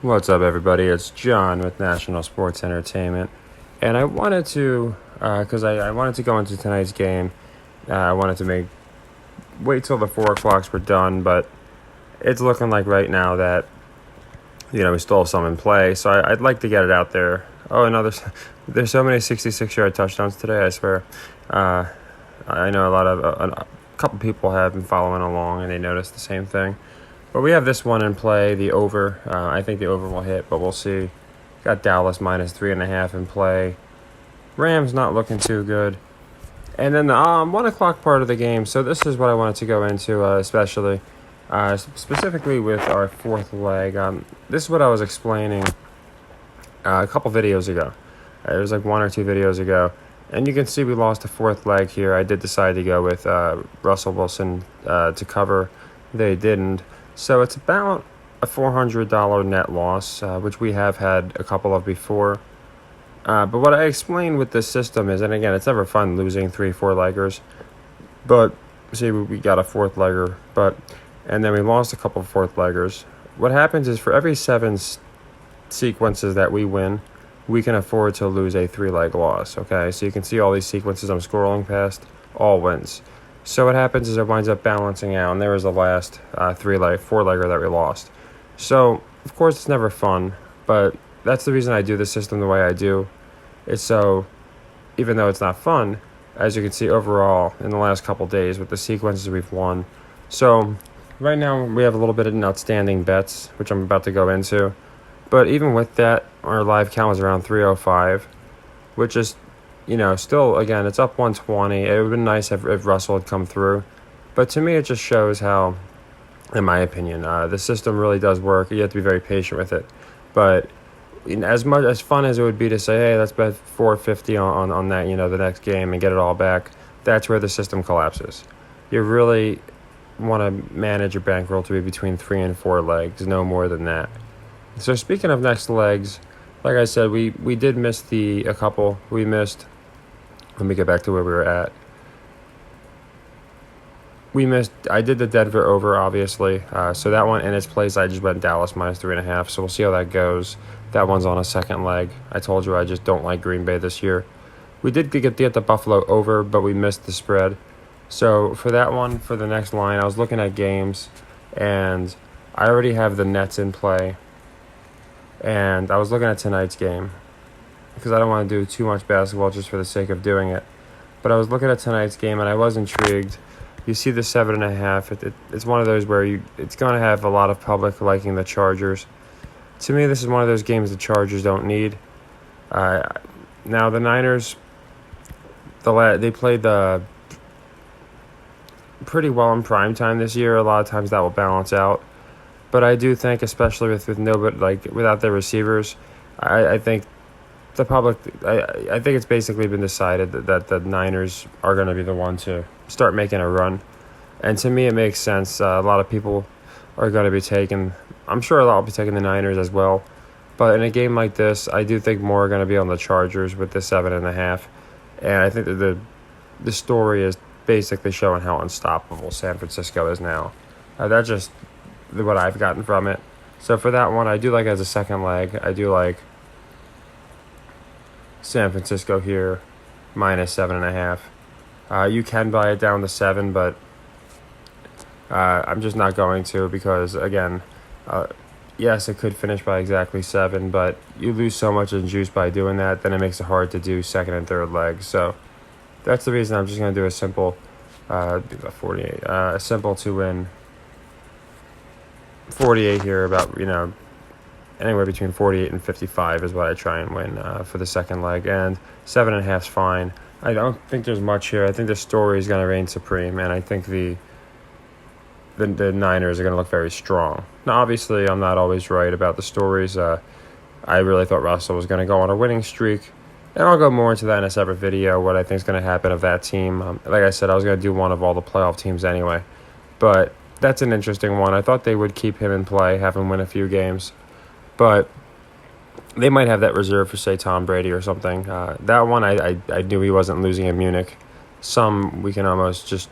What's up, everybody? It's John with National Sports Entertainment, and I wanted to, because I wanted to go into tonight's game. I wanted to wait till the 4 o'clocks were done, but it's looking like right now that we still have some in play. So I'd like to get it out there. Oh, there's so many 66-yard touchdowns today. I swear. I know a couple people have been following along, and they noticed the same thing. But we have this one in play, the over. I think the over will hit, but we'll see. Got Dallas minus 3.5 in play. Rams not looking too good. And then the 1 o'clock part of the game. So this is what I wanted to go into, especially, specifically with our fourth leg. This is what I was explaining a couple videos ago. It was like 1 or 2 videos ago. And you can see we lost the fourth leg here. I did decide to go with Russell Wilson to cover. They didn't. So it's about a $400 net loss, which we have had a couple of before. But what I explained with this system is, and again, it's never fun losing 3-4-leggers. But see, we got a fourth legger, and then we lost a couple of fourth leggers. What happens is for every 7 sequences that we win, we can afford to lose a 3-leg loss. Okay, so you can see all these sequences I'm scrolling past, all wins. So what happens is it winds up balancing out, and there was the last 4-legger that we lost. So, of course, it's never fun, but that's the reason I do the system the way I do. It's so, even though it's not fun, as you can see overall in the last couple days with the sequences we've won. So, right now we have a little bit of outstanding bets, which I'm about to go into. But even with that, our live count was around 305, which is still, again, it's up 120. It would have been nice if Russell had come through. But to me, it just shows how, in my opinion, the system really does work. You have to be very patient with it. But as much as fun as it would be to say, hey, let's bet 450 on that, the next game and get it all back, that's where the system collapses. You really want to manage your bankroll to be between 3 and 4 legs, no more than that. So speaking of next legs, like I said, we did miss a couple. We missed. Let me get back to where we were at. I did the Denver over, obviously. So that one in its place, I just went Dallas minus 3.5. So we'll see how that goes. That one's on a second leg. I told you I just don't like Green Bay this year. We did get the Buffalo over, but we missed the spread. So for that one, for the next line, I was looking at games, and I already have the Nets in play. And I was looking at tonight's game, because I don't want to do too much basketball just for the sake of doing it. But I was looking at tonight's game, and I was intrigued. You see the 7.5. It's one of those where it's going to have a lot of public liking the Chargers. To me, this is one of those games the Chargers don't need. Now, the Niners, they played pretty well in prime time this year. A lot of times that will balance out. But I do think, especially with nobody, without their receivers, I think the public, I think it's basically been decided that the Niners are going to be the one to start making a run. And to me, it makes sense. A lot of people are going to be I'm sure a lot will be taking the Niners as well. But in a game like this, I do think more are going to be on the Chargers with the 7.5. And I think that the story is basically showing how unstoppable San Francisco is now. That's just what I've gotten from it. So for that one, I do like as a second leg. I do like San Francisco here, minus 7.5. You can buy it down to 7, but I'm just not going to because, again, yes, it could finish by exactly 7, but you lose so much in juice by doing that, then it makes it hard to do second and third legs. So that's the reason I'm just going to do a simple 48, a simple to win 48 here, about anywhere between 48 and 55 is what I try and win for the second leg, and 7.5 is fine. I don't think there's much here. I think the story is going to reign supreme, and I think the Niners are going to look very strong. Now, obviously, I'm not always right about the stories. I really thought Russell was going to go on a winning streak, and I'll go more into that in a separate video, what I think is going to happen of that team. Like I said, I was going to do one of all the playoff teams anyway, but that's an interesting one. I thought they would keep him in play, have him win a few games. But they might have that reserved for, say, Tom Brady or something. That one, I knew he wasn't losing in Munich. Some we can almost just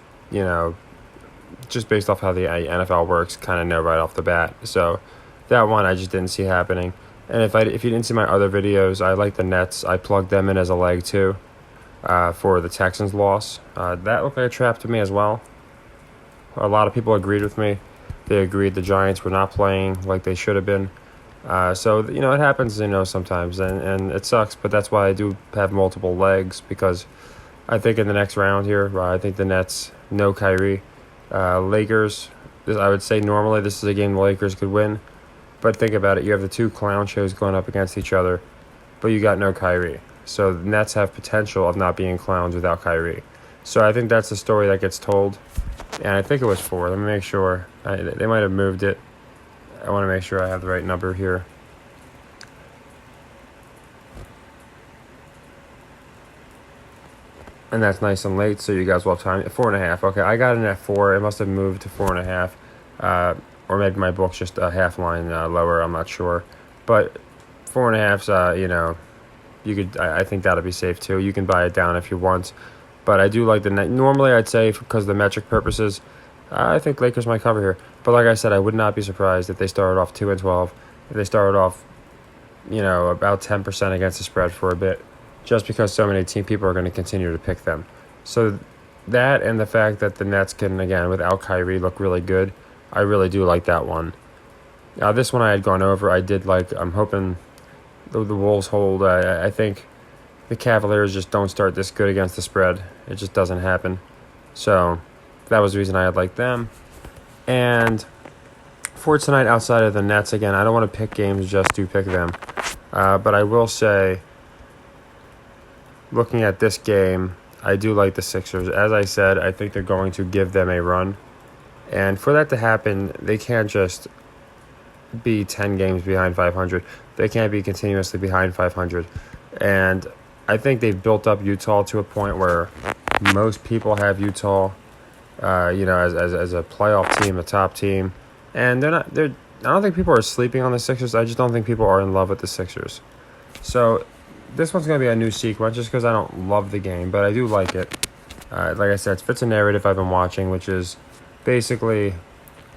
based off how the NFL works, kind of know right off the bat. So that one I just didn't see happening. And if you didn't see my other videos, I like the Nets. I plugged them in as a leg too, for the Texans loss. That looked like a trap to me as well. A lot of people agreed with me. They agreed the Giants were not playing like they should have been. So, it happens, sometimes, and it sucks, but that's why I do have multiple legs, because I think in the next round here, I think the Nets, no Kyrie. Lakers, I would say normally this is a game the Lakers could win, but think about it. You have the two clown shows going up against each other, but you got no Kyrie. So the Nets have potential of not being clowns without Kyrie. So I think that's the story that gets told, and I think it was 4. Let me make sure. They might have moved it. I want to make sure I have the right number here. And that's nice and late, so you guys will have time. 4.5. Okay, I got in at 4. It must have moved to 4.5. Or maybe my book's just a half line lower. I'm not sure. But 4.5's, you could. I think that'll be safe too. You can buy it down if you want. But I do like the net. Normally, I'd say because of the metric purposes, I think Lakers might cover here. But like I said, I would not be surprised if they started off 2-12. If they started off, about 10% against the spread for a bit, just because so many people are going to continue to pick them. So that, and the fact that the Nets can, again, without Kyrie, look really good, I really do like that one. Now, this one I had gone over. I did like. I'm hoping the Wolves hold. I think the Cavaliers just don't start this good against the spread. It just doesn't happen. So that was the reason I had liked them. And for tonight, outside of the Nets, again, I don't want to pick games just to pick them. But I will say, looking at this game, I do like the Sixers. As I said, I think they're going to give them a run. And for that to happen, they can't just be 10 games behind 500. They can't be continuously behind 500. And I think they've built up Utah to a point where most people have Utah, as a playoff team, a top team. And I don't think people are sleeping on the Sixers. I just don't think people are in love with the Sixers. So this one's going to be a new sequence just because I don't love the game, but I do like it. Like I said, it fits a narrative I've been watching, which is basically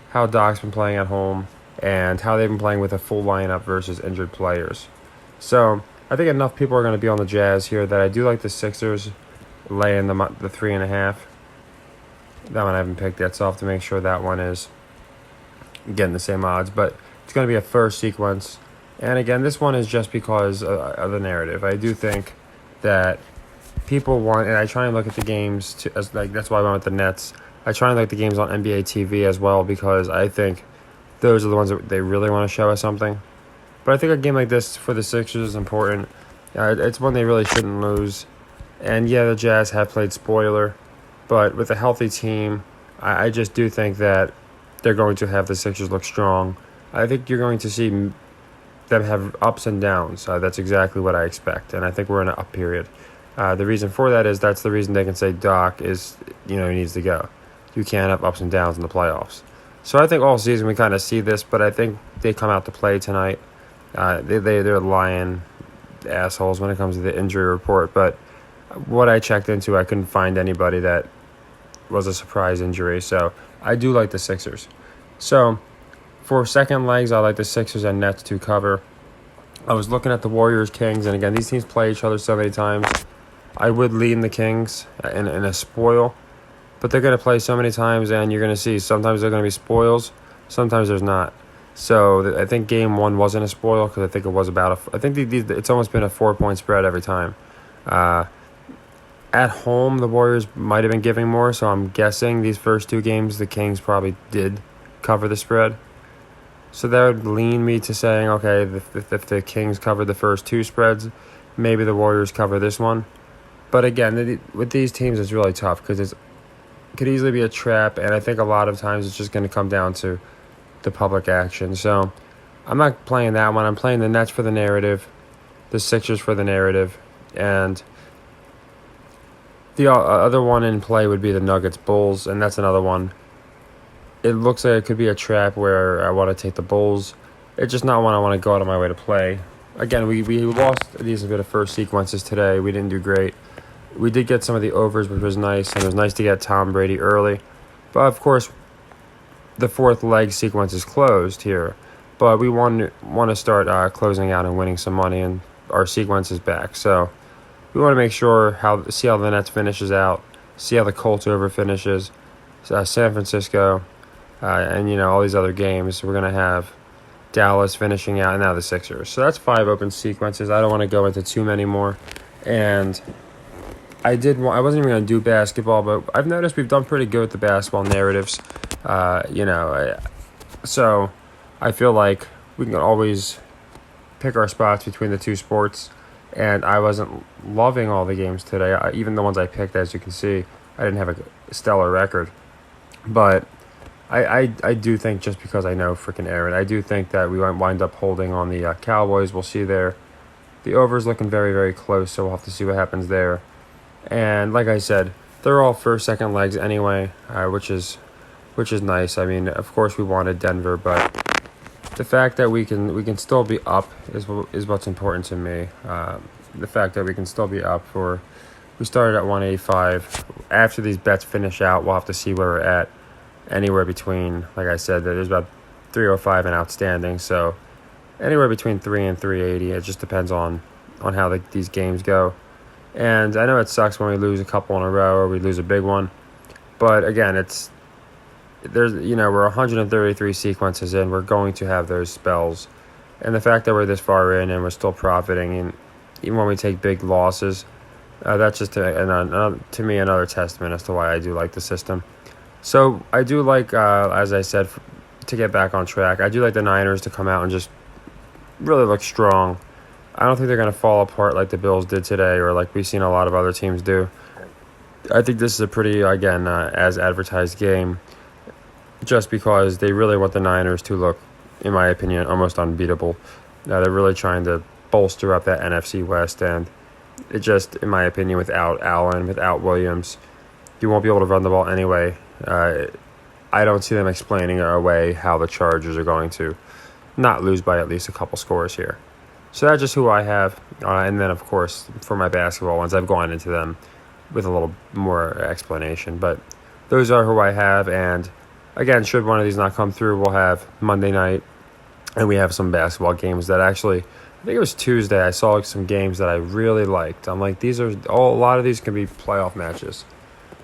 how Doc's been playing at home and how they've been playing with a full lineup versus injured players. So I think enough people are going to be on the Jazz here that I do like the Sixers laying the 3.5. That one I haven't picked yet, so I'll have to make sure that one is getting the same odds. But it's going to be a first sequence. And again, this one is just because of the narrative. I do think that people want, and I try and look at the games that's why I went with the Nets. I try and look at the games on NBA TV as well, because I think those are the ones that they really want to show us something. But I think a game like this for the Sixers is important. It's one they really shouldn't lose. And yeah, the Jazz have played spoiler, but with a healthy team, I just do think that they're going to have the Sixers look strong. I think you're going to see them have ups and downs. That's exactly what I expect, and I think we're in an up period. The reason for that is that's the reason they can say Doc is, he needs to go. You can't have ups and downs in the playoffs. So I think all season we kind of see this, but I think they come out to play tonight. They're lying assholes when it comes to the injury report, but what I checked into, I couldn't find anybody that was a surprise injury. So I do like the Sixers. So for second legs, I like the Sixers and Nets to cover. I was looking at the Warriors, Kings, and again, these teams play each other so many times. I would lean the Kings in a spoil, but they're going to play so many times, and you're going to see sometimes they're going to be spoils, sometimes there's not. So I think game 1 wasn't a spoil because I think it was I think it's almost been a 4-point spread every time. At home, the Warriors might have been giving more, so I'm guessing these first 2 games, the Kings probably did cover the spread. So that would lean me to saying, okay, if the Kings covered the first 2 spreads, maybe the Warriors cover this one. But again, with these teams, it's really tough because it could easily be a trap, and I think a lot of times it's just going to come down to the public action. So I'm not playing that one. I'm playing the Nets for the narrative, the Sixers for the narrative, and the other one in play would be the Nuggets Bulls, and that's another one. It looks like it could be a trap where I want to take the Bulls. It's just not one I want to go out of my way to play. Again, we lost these a bit of first sequences today. We didn't do great. We did get some of the overs, which was nice, and it was nice to get Tom Brady early. But, of course, the fourth leg sequence is closed here. but we want to start closing out and winning some money, and our sequence is back. So we want to make sure see how the Nets finishes out, see how the Colts over finishes, San Francisco, and all these other games. We're gonna have Dallas finishing out, and now the Sixers. So that's 5 open sequences. I don't want to go into too many more, and I wasn't even gonna do basketball, but I've noticed we've done pretty good with the basketball narratives. So I feel like we can always pick our spots between the two sports. And I wasn't loving all the games today. Even the ones I picked, as you can see, I didn't have a stellar record. But I do think, just because I know freaking Aaron, I do think that we might wind up holding on the Cowboys. We'll see there. The over's looking very, very close, so we'll have to see what happens there. And like I said, they're all first, second legs anyway, which is nice. I mean, of course we wanted Denver, but the fact that we can still be up is what's important to me. The fact that we can still be up we started at 185. After these bets finish out, we'll have to see where we're at. Anywhere between, like I said, there's about 305 and outstanding. So anywhere between 3 and 380. It just depends on how these games go. And I know it sucks when we lose a couple in a row or we lose a big one, but again, we're 133 sequences in. We're going to have those spells, and the fact that we're this far in and we're still profiting, and even when we take big losses, that's just to me another testament as to why I do like the system. So I do like, as I said, to get back on track, I do like the Niners to come out and just really look strong. I don't think they're going to fall apart like the Bills did today, or like we've seen a lot of other teams do. I think this is a pretty, again, as advertised game, just because they really want the Niners to look, in my opinion, almost unbeatable. They're really trying to bolster up that NFC West, and it just, in my opinion, without Allen, without Williams, you won't be able to run the ball anyway. I don't see them explaining away how the Chargers are going to not lose by at least a couple scores here. So that's just who I have. And then, of course, for my basketball ones, I've gone into them with a little more explanation. But those are who I have, and again, should one of these not come through, we'll have Monday night, and we have some basketball games that actually, I think it was Tuesday, I saw some games that I really liked. I'm like, a lot of these can be playoff matches.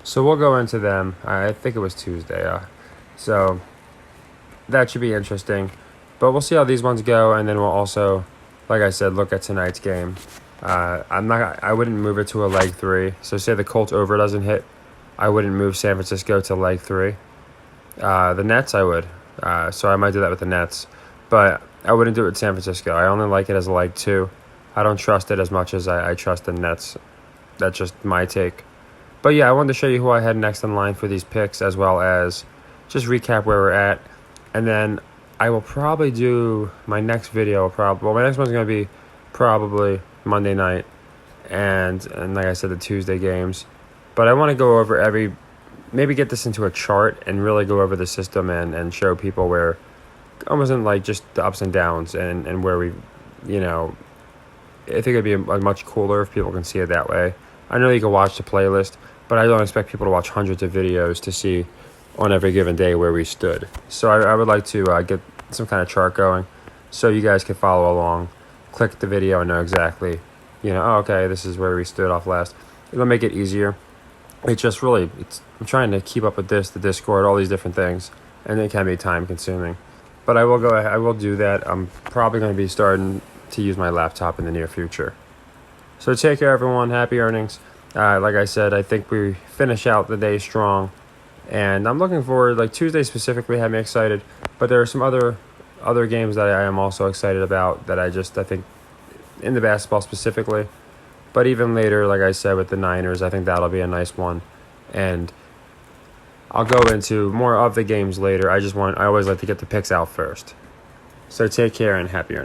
So we'll go into them. I think it was Tuesday. So that should be interesting. But we'll see how these ones go, and then we'll also, like I said, look at tonight's game. I wouldn't move it to a leg 3. So say the Colts over doesn't hit, I wouldn't move San Francisco to leg 3. The Nets, I would. So I might do that with the Nets. But I wouldn't do it with San Francisco. I only like it as a leg 2. I don't trust it as much as I trust the Nets. That's just my take. But yeah, I wanted to show you who I had next in line for these picks, as well as just recap where we're at. And then I will probably do my next video. My next one's going to be probably Monday night. And like I said, the Tuesday games. But I want to go over maybe get this into a chart and really go over the system and show people where, almost in like just the ups and downs and where we, I think it'd be much cooler if people can see it that way. I know you can watch the playlist, but I don't expect people to watch hundreds of videos to see on every given day where we stood. So I would like to get some kind of chart going so you guys can follow along, click the video and know exactly, okay, this is where we stood off last. It'll make it easier. It's just really, I'm trying to keep up with the Discord, all these different things, and it can be time consuming. But I will do that. I'm probably going to be starting to use my laptop in the near future. So take care, everyone. Happy earnings. Like I said, I think we finish out the day strong, and I'm looking forward. Like Tuesday specifically had me excited, but there are some other games that I am also excited about that I think in the basketball specifically. But even later, like I said, with the Niners, I think that'll be a nice one, and I'll go into more of the games later. I always like to get the picks out first. So take care and happy earnings.